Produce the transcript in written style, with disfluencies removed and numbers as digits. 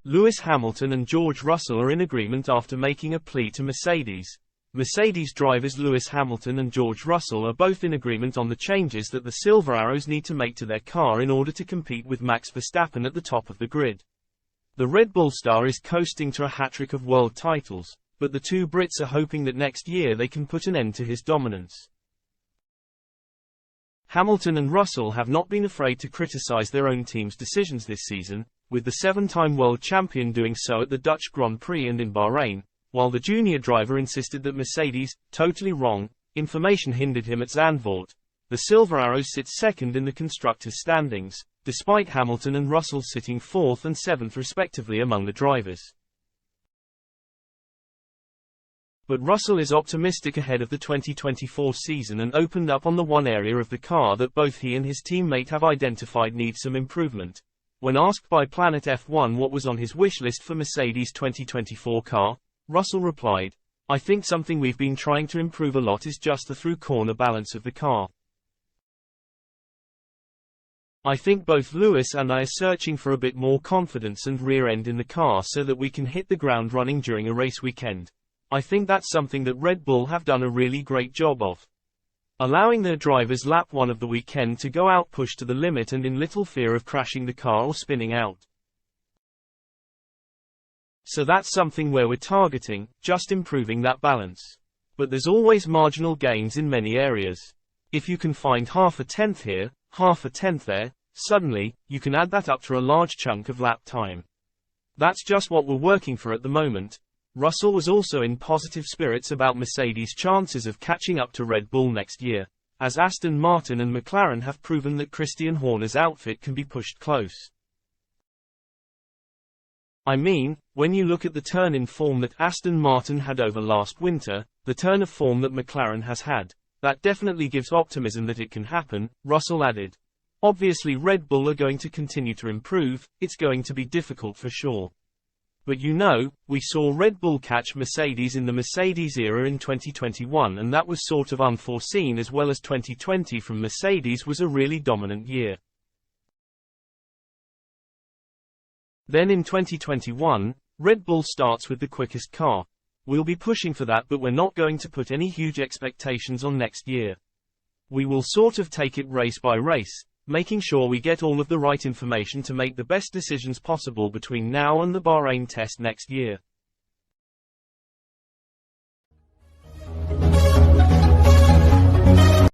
Lewis Hamilton and George Russell are in agreement after making a plea to Mercedes. Mercedes drivers Lewis Hamilton and George Russell are both in agreement on the changes that the Silver Arrows need to make to their car in order to compete with Max Verstappen at the top of the grid. The Red Bull star is coasting to a hat-trick of world titles, but the two Brits are hoping that next year they can put an end to his dominance. Hamilton and Russell have not been afraid to criticize their own team's decisions this season, with the seven-time world champion doing so at the Dutch Grand Prix and in Bahrain, while the junior driver insisted that Mercedes, totally wrong, information hindered him at Zandvoort. The Silver Arrows sit second in the constructors' standings, despite Hamilton and Russell sitting fourth and seventh respectively among the drivers. But Russell is optimistic ahead of the 2024 season and opened up on the one area of the car that both he and his teammate have identified needs some improvement. When asked by Planet F1 what was on his wish list for Mercedes' 2024 car, Russell replied, "I think something we've been trying to improve a lot is just the through-corner balance of the car. I think both Lewis and I are searching for a bit more confidence and rear end in the car so that we can hit the ground running during a race weekend. I think that's something that Red Bull have done a really great job of. Allowing their drivers lap one of the weekend to go out push to the limit and in little fear of crashing the car or spinning out. So that's something where we're targeting, just improving that balance. But there's always marginal gains in many areas. If you can find half a tenth here, half a tenth there, suddenly, you can add that up to a large chunk of lap time. That's just what we're working for at the moment." Russell was also in positive spirits about Mercedes' chances of catching up to Red Bull next year, as Aston Martin and McLaren have proven that Christian Horner's outfit can be pushed close. I mean, when you look at the turn in form that Aston Martin had over last winter, the turn of form that McLaren has had, that definitely gives optimism that it can happen, Russell added. Obviously Red Bull are going to continue to improve, it's going to be difficult for sure. But you know, we saw Red Bull catch Mercedes in the Mercedes era in 2021 and that was sort of unforeseen, as well as 2020 from Mercedes was a really dominant year. Then in 2021, Red Bull starts with the quickest car. We'll be pushing for that, but we're not going to put any huge expectations on next year. We will sort of take it race by race, making sure we get all of the right information to make the best decisions possible between now and the Bahrain test next year.